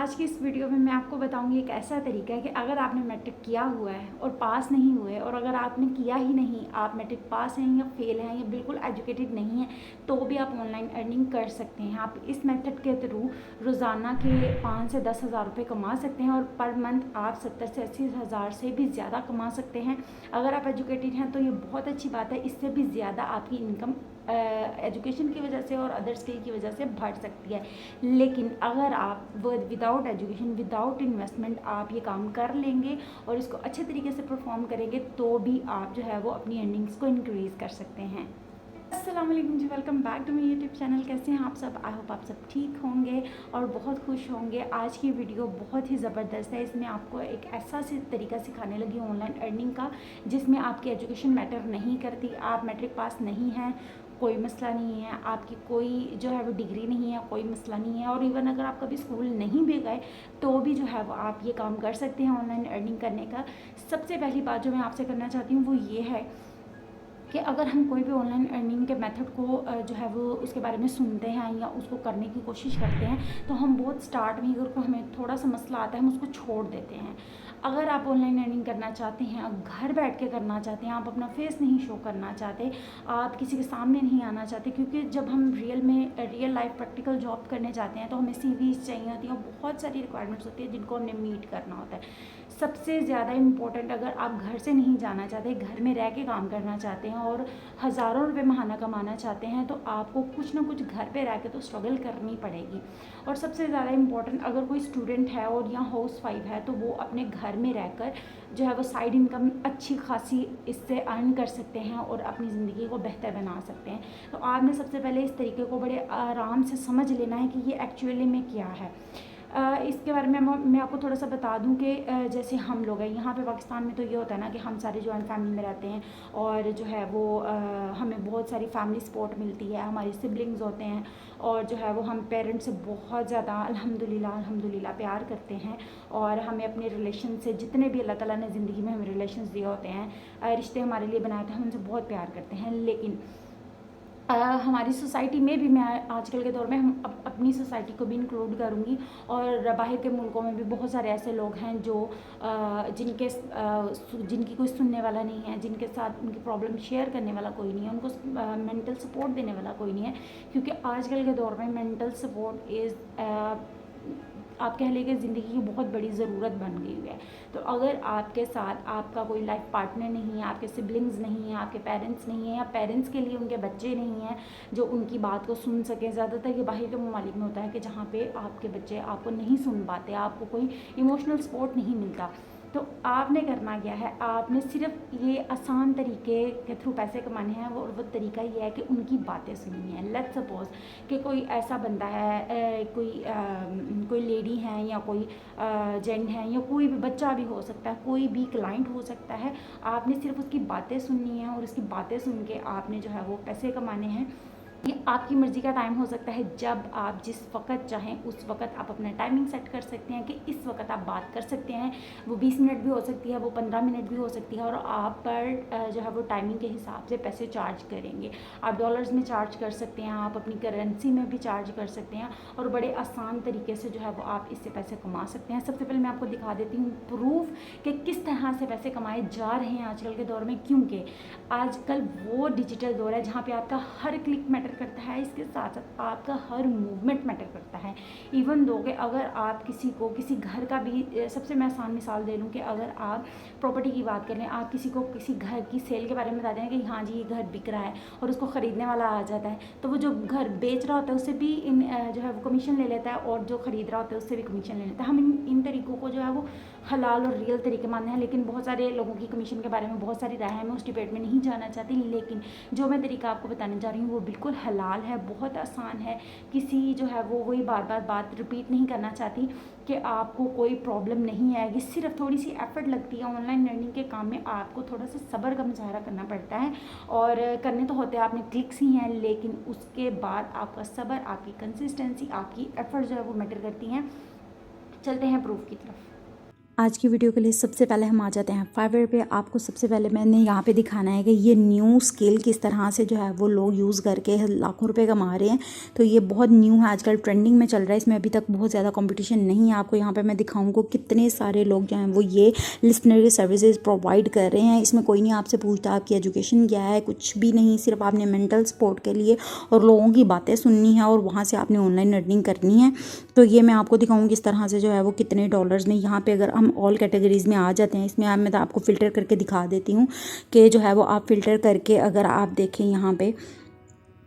आज की इस वीडियो में मैं आपको बताऊंगी एक ऐसा तरीका है कि अगर आपने मैट्रिक किया हुआ है और पास नहीं हुए, और अगर आपने किया ही नहीं, आप मैट्रिक पास हैं या फेल हैं या बिल्कुल एजुकेटेड नहीं हैं, तो भी आप ऑनलाइन अर्निंग कर सकते हैं। आप इस मेथड के थ्रू रोज़ाना के 5 से 10 हज़ार रुपये कमा सकते हैं और पर मंथ आप 70 से 80 हज़ार से भी ज़्यादा कमा सकते हैं। अगर आप एजुकेटेड हैं तो ये बहुत अच्छी बात है, इससे भी ज़्यादा आपकी इनकम एजुकेशन की वजह से और अदर स्किल की वजह से बढ़ सकती है। लेकिन अगर आप विदाउट एजुकेशन, विदाउट इन्वेस्टमेंट आप ये काम कर लेंगे और इसको अच्छे तरीके से परफॉर्म करेंगे, तो भी आप जो है वो अपनी अर्निंग्स को इंक्रीज़ कर सकते हैं। अस्सलाम वालेकुम जी, welcome back to my YouTube channel. कैसे हैं आप सब? आई होप आप सब ठीक होंगे और बहुत खुश होंगे। आज की वीडियो बहुत ही ज़बरदस्त है। इसमें आपको एक ऐसा तरीका सिखाने लगी ऑनलाइन अर्निंग का जिसमें आपकी एजुकेशन मैटर नहीं करती। आप मैट्रिक पास नहीं हैं, कोई मसला नहीं है, आपकी कोई जो है वो डिग्री नहीं है, कोई मसला नहीं है, और इवन अगर आप कभी स्कूल नहीं भी गए तो भी जो है वो आप ये काम कर सकते हैं ऑनलाइन अर्निंग करने का। सबसे पहली बात जो मैं आपसे करना चाहती हूँ वो ये है कि अगर हम कोई भी ऑनलाइन अर्निंग के मेथड को जो है वो उसके बारे में सुनते हैं या उसको करने की कोशिश करते हैं, तो हम बहुत स्टार्ट में अगर हमें थोड़ा सा मसला आता है हम उसको छोड़ देते हैं। अगर आप ऑनलाइन अर्निंग करना चाहते हैं, आप घर बैठ के करना चाहते हैं, आप अपना फेस नहीं शो करना चाहते, आप किसी के सामने नहीं आना चाहते, क्योंकि जब हम रियल लाइफ प्रैक्टिकल जॉब करने जाते हैं तो हमें सीवीज चाहिए होती हैं, बहुत सारी रिक्वायरमेंट्स होती है जिनको हमने मीट करना होता है। सबसे ज़्यादा इम्पोर्टेंट, अगर आप घर से नहीं जाना चाहते, घर में रह के काम करना चाहते हैं और हज़ारों रुपए महीना कमाना चाहते हैं, तो आपको कुछ ना कुछ घर पे रह के तो स्ट्रगल करनी पड़ेगी। और सबसे ज़्यादा इम्पोर्टेंट, अगर कोई स्टूडेंट है और या हाउस वाइफ है तो वो अपने घर में रहकर जो है वो साइड इनकम अच्छी खासी इससे अर्न कर सकते हैं और अपनी ज़िंदगी को बेहतर बना सकते हैं। तो आपने सबसे पहले इस तरीके को बड़े आराम से समझ लेना है कि ये एक्चुअली में क्या है। इसके बारे में मैं आपको थोड़ा सा बता दूं कि जैसे हम लोग हैं यहाँ पे पाकिस्तान में, तो ये होता है ना कि हम सारे जॉइंट फैमिली में रहते हैं और जो है वो हमें बहुत सारी फैमिली सपोर्ट मिलती है, हमारे सिबलिंग्स होते हैं और जो है वो हम पेरेंट्स से बहुत ज़्यादा अल्हम्दुलिल्लाह प्यार करते हैं। और हमें अपने रिलेशन से, जितने भी अल्लाह ताला ने ज़िंदगी में हमें रिलेशंस दिए होते हैं, रिश्ते हमारे लिए बनाए थे, हम उनसे बहुत प्यार करते हैं। लेकिन हमारी सोसाइटी में भी, मैं आजकल के दौर में हम अपनी सोसाइटी को भी इंक्लूड करूँगी, और बाहर के मुल्कों में भी बहुत सारे ऐसे लोग हैं जो जिनकी कोई सुनने वाला नहीं है, जिनके साथ उनकी प्रॉब्लम शेयर करने वाला कोई नहीं है, उनको मेंटल सपोर्ट देने वाला कोई नहीं है। क्योंकि आजकल के दौर में मेंटल सपोर्ट इज़ आप कह लें कि ज़िंदगी की बहुत बड़ी ज़रूरत बन गई हुई है। तो अगर आपके साथ आपका कोई लाइफ पार्टनर नहीं है, आपके सिबलिंग्स नहीं हैं, आपके पेरेंट्स नहीं हैं, या पेरेंट्स के लिए उनके बच्चे नहीं हैं जो उनकी बात को सुन सकें, ज़्यादातर ये बाहर के ममालिक में होता है कि जहाँ पे आपके बच्चे आपको नहीं सुन पाते, आपको कोई इमोशनल सपोर्ट नहीं मिलता, तो आपने करना क्या है, आपने सिर्फ ये आसान तरीके के थ्रू पैसे कमाने हैं। और वो तरीका ये है कि उनकी बातें सुननी है। लेट्स सपोज कि कोई ऐसा बंदा है, कोई लेडी है या कोई जेंट है या कोई भी बच्चा भी हो सकता है, कोई भी क्लाइंट हो सकता है, आपने सिर्फ उसकी बातें सुननी है और उसकी बातें सुन के आपने जो है वो पैसे कमाने हैं। ये आपकी मर्ज़ी का टाइम हो सकता है, जब आप जिस वक्त चाहें उस वक्त आप अपना टाइमिंग सेट कर सकते हैं कि इस वक्त आप बात कर सकते हैं। वो 20 मिनट भी हो सकती है, वो 15 मिनट भी हो सकती है, और आप पर जो है वो टाइमिंग के हिसाब से पैसे चार्ज करेंगे। आप डॉलर्स में चार्ज कर सकते हैं, आप अपनी करेंसी में भी चार्ज कर सकते हैं, और बड़े आसान तरीके से जो है वो आप इससे पैसे कमा सकते हैं। सबसे पहले मैं आपको दिखा देती हूँ प्रूफ कि किस तरह से पैसे कमाए जा रहे हैं आजकल के दौर में। क्योंकि आजकल वो डिजिटल दौर है जहाँ पे आपका हर क्लिक मैटर करता है, इसके साथ साथ आपका हर मूवमेंट मैटर करता है। इवन दो कि अगर आप किसी घर का भी, सबसे मैं आसान मिसाल दे लूँ कि अगर आप प्रॉपर्टी की बात करें, आप किसी को किसी घर की सेल के बारे में बता दें कि हाँ जी ये घर बिक रहा है, और उसको ख़रीदने वाला आ जाता है, तो वो जो घर बेच रहा होता है उससे भी जो है वो कमीशन ले लेता है, और जो ख़रीद रहा होता है उससे भी कमीशन ले लेता है। हम इन तरीक़ों को जो है वो हलाल और रियल तरीके मानते हैं, लेकिन बहुत सारे लोगों की कमीशन के बारे में बहुत सारी राय है, मैं उस डिबेट में नहीं जाना चाहती। लेकिन जो मैं तरीका आपको बताने जा रही हूँ वो बिल्कुल हलाल है, बहुत आसान है। किसी जो है वो वही बार बार बात रिपीट नहीं करना चाहती कि आपको कोई प्रॉब्लम नहीं आएगी, सिर्फ थोड़ी सी एफर्ट लगती है। ऑनलाइन लर्निंग के काम में आपको थोड़ा सा सब्र का मुजाहरा करना पड़ता है, और करने तो होते हैं, आपने क्लिक्स ही हैं, लेकिन उसके बाद आपका सब्र, आपकी कंसिस्टेंसी, आपकी एफर्ट जो है वो मैटर करती हैं। चलते हैं प्रूफ की तरफ। आज की वीडियो के लिए सबसे पहले हम आ जाते हैं फाइवर पे। आपको सबसे पहले मैंने यहाँ पे दिखाना है कि ये न्यू स्किल किस तरह से जो है वो लोग यूज़ करके लाखों रुपए कमा रहे हैं। तो ये बहुत न्यू है, आजकल ट्रेंडिंग में चल रहा है, इसमें अभी तक बहुत ज़्यादा कंपटीशन नहीं है। आपको यहाँ पे मैं दिखाऊंगा कितने सारे लोग जो हैं वो ये लिसनर की सर्विसेज प्रोवाइड कर रहे हैं। इसमें कोई नहीं आपसे पूछता आपकी एजुकेशन क्या है, कुछ भी नहीं, सिर्फ आपने मेंटल सपोर्ट के लिए और लोगों की बातें सुननी है और वहाँ से आपने ऑनलाइन अर्निंग करनी है। तो ये मैं आपको दिखाऊंगी किस तरह से जो है वो कितने डॉलर्स में। यहाँ पे अगर हम ऑल कैटेगरीज में आ जाते हैं, इसमें मैं तो आपको फ़िल्टर करके दिखा देती हूँ कि जो है वो आप फ़िल्टर करके अगर आप देखें यहाँ पे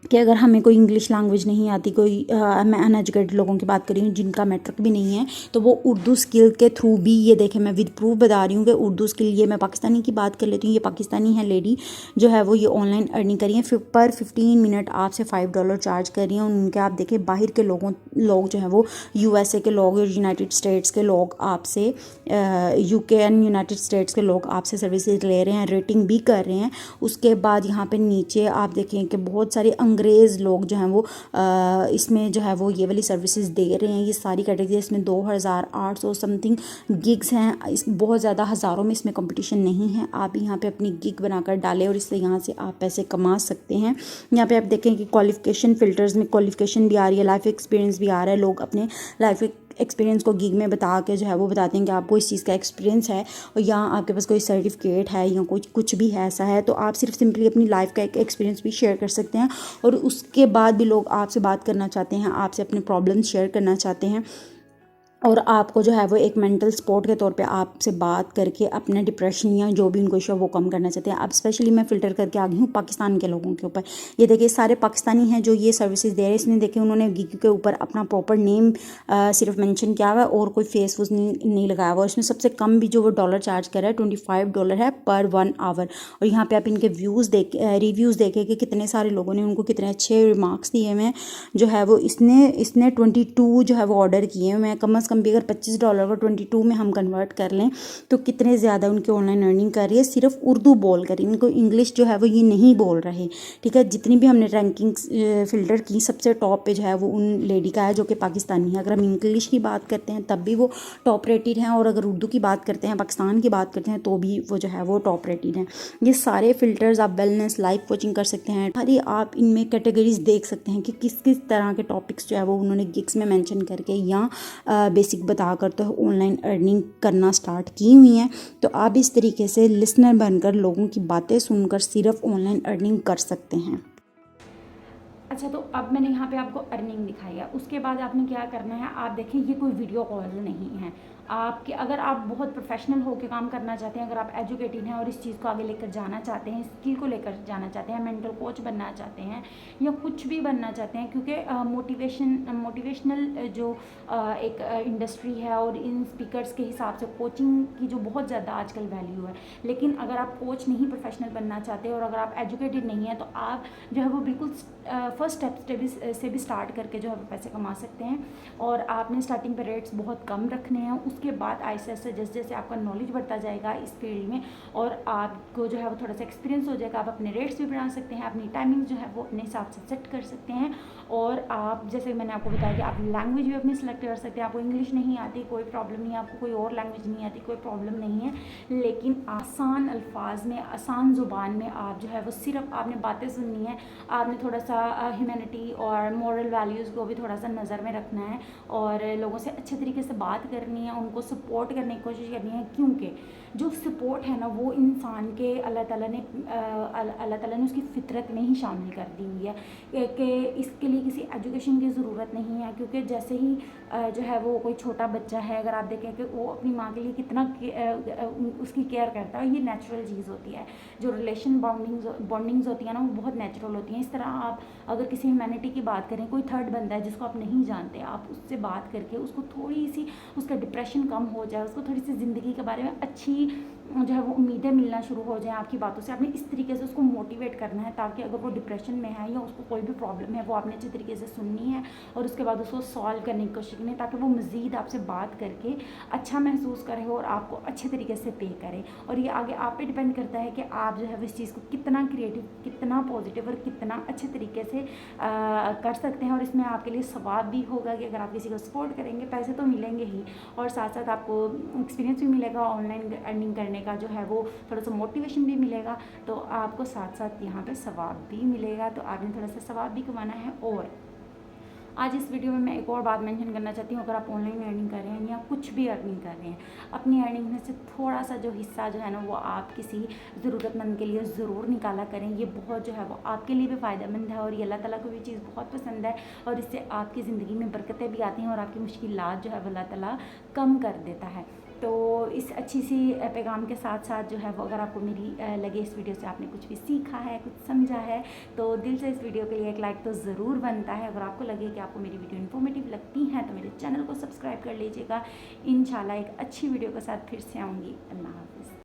कि अगर हमें कोई इंग्लिश लैंग्वेज नहीं आती, कोई मैं अनएजुकेटेड लोगों की बात कर रही हूँ जिनका मैट्रिक भी नहीं है, तो वो उर्दू स्किल के थ्रू भी, ये देखें मैं विद प्रूफ बता रही हूँ कि उर्दू स्किल, ये मैं पाकिस्तानी की बात कर लेती हूँ, ये पाकिस्तानी है लेडी जो है वो ये ऑनलाइन अर्निंग करी है। पर 15 मिनट आपसे $5 चार्ज कर रही हैं। उनके आप देखें बाहर के लोग जो है वो USA के लोग, यूनाइटेड स्टेट्स के लोग आपसे, UK एंड यूनाइटेड स्टेट्स के लोग आपसे सर्विसेज ले रहे हैं, रेटिंग भी कर रहे हैं। उसके बाद यहाँ पे नीचे आप देखें कि बहुत सारे अंग्रेज़ लोग जो हैं वो इसमें जो है वो ये वाली सर्विसेज दे रहे हैं। ये सारी कैटेगरी, इसमें 2800 समथिंग गिग्स हैं। इस बहुत ज़्यादा हज़ारों में इसमें कंपटीशन नहीं है। आप यहाँ पे अपनी गिग बनाकर डालें और इससे यहाँ से आप पैसे कमा सकते हैं। यहाँ पे आप देखें कि क्वालिफिकेशन फ़िल्टर्स में क्वालिफिकेशन भी आ रही है, लाइफ एक्सपीरियंस भी आ रहा है। लोग अपने लाइफ एक्सपीरियंस को गिग में बता के जो है वो बताते हैं कि आपको इस चीज़ का एक्सपीरियंस है और या आपके पास कोई सर्टिफिकेट है या कुछ भी है ऐसा है, तो आप सिर्फ सिंपली अपनी लाइफ का एक एक्सपीरियंस भी शेयर कर सकते हैं। और उसके बाद भी लोग आपसे बात करना चाहते हैं, आपसे अपने प्रॉब्लम्स शेयर करना चाहते हैं और आपको जो है वो एक मेंटल सपोर्ट के तौर पे आपसे बात करके अपने डिप्रेशन या जो भी उनको इशू है वो कम करना चाहते हैं। अब स्पेशली मैं फ़िल्टर करके आ गई हूँ पाकिस्तान के लोगों के ऊपर। ये देखिए सारे पाकिस्तानी हैं जो ये सर्विसेज दे रहे हैं। इसने देखे उन्होंने गिग के ऊपर अपना प्रॉपर नेम सिर्फ मेंशन किया हुआ है और कोई फेस वूस नहीं लगाया हुआ। इसमें सबसे कम भी जो वो डॉलर चार्ज कर रहा है $25 है पर 1 आवर। और यहाँ पर आप इनके रिव्यूज़ देखें कि कितने सारे लोगों ने उनको कितने अच्छे रिमार्क्स दिए हुए हैं। जो है वो इसने 22 जो है वो ऑर्डर किए हुए हैं। कम अज़ कम भी अगर $25 को 22 में हम कन्वर्ट कर लें तो कितने ज़्यादा उनकी ऑनलाइन अर्निंग कर रही है, सिर्फ उर्दू बोल कर। इनको इंग्लिश जो है वो ये नहीं बोल रहे, ठीक है। जितनी भी हमने रैंकिंग फ़िल्टर की, सबसे टॉप पे जो है वो उन लेडी का है जो कि पाकिस्तानी है। अगर हम इंग्लिश की बात करते हैं तब भी वो टॉप रेटेड हैं और अगर उर्दू की बात करते हैं, पाकिस्तान की बात करते हैं तो भी वो जो है वो टॉप रेटेड हैं। ये सारे फ़िल्टर्स आप वेलनेस, लाइफ कोचिंग कर सकते हैं। सारी आप इनमें कैटेगरीज देख सकते हैं कि किस किस तरह के टॉपिक्स जो है वो उन्होंने गिग्स में मेंशन करके या बेसिक बताकर तो ऑनलाइन अर्निंग करना स्टार्ट की हुई हैं। तो आप इस तरीके से लिसनर बनकर लोगों की बातें सुनकर सिर्फ ऑनलाइन अर्निंग कर सकते हैं। अच्छा, तो अब मैंने यहाँ पे आपको अर्निंग दिखाई है। उसके बाद आपने क्या करना है, आप देखें ये कोई वीडियो कॉल नहीं है आपके। अगर आप बहुत प्रोफेशनल होकर काम करना चाहते हैं, अगर आप एजुकेटेड हैं और इस चीज़ को आगे लेकर जाना चाहते हैं, स्किल को लेकर जाना चाहते हैं, मेंटल कोच बनना चाहते हैं या कुछ भी बनना चाहते हैं, क्योंकि मोटिवेशनल जो एक इंडस्ट्री है और इन स्पीकर्स के हिसाब से कोचिंग की जो बहुत ज़्यादा आजकल वैल्यू है। लेकिन अगर आप कोच नहीं प्रोफेशनल बनना चाहते और अगर आप एजुकेटेड नहीं हैं तो आप जो है वो बिल्कुल फर्स्ट स्टेप से भी स्टार्ट करके जो है वो पैसे कमा सकते हैं। और आपने स्टार्टिंग पे रेट्स बहुत कम रखने हैं। उसके बाद ऐसे ऐसे जैसे जैसे आपका नॉलेज बढ़ता जाएगा इस फील्ड में और आपको जो है वो थोड़ा सा एक्सपीरियंस हो जाएगा, आप अपने रेट्स भी बढ़ा सकते हैं, अपनी टाइमिंग जो है वो अपने हिसाब से सेट कर सकते हैं। और आप जैसे मैंने आपको बताया कि आप लैंग्वेज भी अपनी सेलेक्ट कर सकते हैं। आपको इंग्लिश नहीं आती कोई प्रॉब्लम नहीं है, आपको कोई और लैंग्वेज नहीं आती कोई प्रॉब्लम नहीं है, लेकिन आसान अल्फाज में, आसान ज़ुबान में आप जो है वो सिर्फ आपने बातें सुननी है। आपने थोड़ा सा ह्यूमैनिटी और मॉरल वैल्यूज़ को भी थोड़ा सा नज़र में रखना है और लोगों से अच्छे तरीके से बात करनी है, उनको सपोर्ट करने की कोशिश करनी है। क्योंकि जो सपोर्ट है ना वो इंसान के अल्लाह ताला ने उसकी फितरत में ही शामिल कर दी हुई है कि इसके लिए किसी एजुकेशन की ज़रूरत नहीं है। क्योंकि जैसे ही जो है वो कोई छोटा बच्चा है, अगर आप देखें कि वो अपनी माँ के लिए कितना उसकी केयर करता है, ये नेचुरल चीज़ होती है। जो रिलेशन बॉन्डिंग्स होती है ना वो बहुत नेचुरल होती हैं। इस तरह आप अगर किसी ह्यूमैनिटी की बात करें, कोई थर्ड बंदा है जिसको आप नहीं जानते, आप उससे बात करके उसको थोड़ी सी उसका डिप्रेशन कम हो जाए, उसको थोड़ी सी ज़िंदगी के बारे में अच्छी जो है वो उम्मीदें मिलना शुरू हो जाएँ आपकी बातों से। आपने इस तरीके से उसको मोटिवेट करना है ताकि अगर वो डिप्रेशन में है या उसको कोई भी प्रॉब्लम है वो आपने अच्छे तरीके से सुननी है और उसके बाद उसको सॉल्व करने की कोशिश करनी है ताकि वो मज़ीद आपसे बात करके अच्छा महसूस करे और आपको अच्छे तरीके से पे करे। और ये आगे आप पे डिपेंड करता है कि आप जो है इस चीज़ को कितना क्रिएटिव, कितना पॉजिटिव और कितना अच्छे तरीके से कर सकते हैं। और इसमें आपके लिए सवाब भी होगा कि अगर आप किसी को सपोर्ट करेंगे, पैसे तो मिलेंगे ही और साथ साथ आपको एक्सपीरियंस भी मिलेगा, ऑनलाइन अर्निंग करने का जो है वो थोड़ा सा मोटिवेशन भी मिलेगा, तो आपको साथ साथ यहाँ पे सवाब भी मिलेगा। तो आपने थोड़ा सा सवाब भी कमाना है। और आज इस वीडियो में मैं एक और बात मेंशन करना चाहती हूँ, अगर आप ऑनलाइन अर्निंग कर रहे हैं या कुछ भी अर्निंग कर रहे हैं, अपनी अर्निंग में से थोड़ा सा जो हिस्सा जो है ना वो आप किसी ज़रूरतमंद के लिए ज़रूर निकाला करें। ये बहुत जो है वो आपके लिए भी फ़ायदेमंद है और ये अल्लाह ताला को भी चीज़ बहुत पसंद है और इससे आपकी ज़िंदगी में बरकतें भी आती हैं और आपकी मुश्किलात जो है वो अल्लाह ताला कम कर देता है। तो इस अच्छी सी पैगाम के साथ साथ जो है वो अगर आपको मेरी लगे इस वीडियो से आपने कुछ भी सीखा है, कुछ समझा है, तो दिल से इस वीडियो के लिए एक लाइक तो ज़रूर बनता है। अगर आपको लगे कि आपको मेरी वीडियो इन्फॉर्मेटिव लगती हैं तो मेरे चैनल को सब्सक्राइब कर लीजिएगा। इंशाल्लाह एक अच्छी वीडियो के साथ फिर से आऊँगी। अल्लाह हाफ़िज़।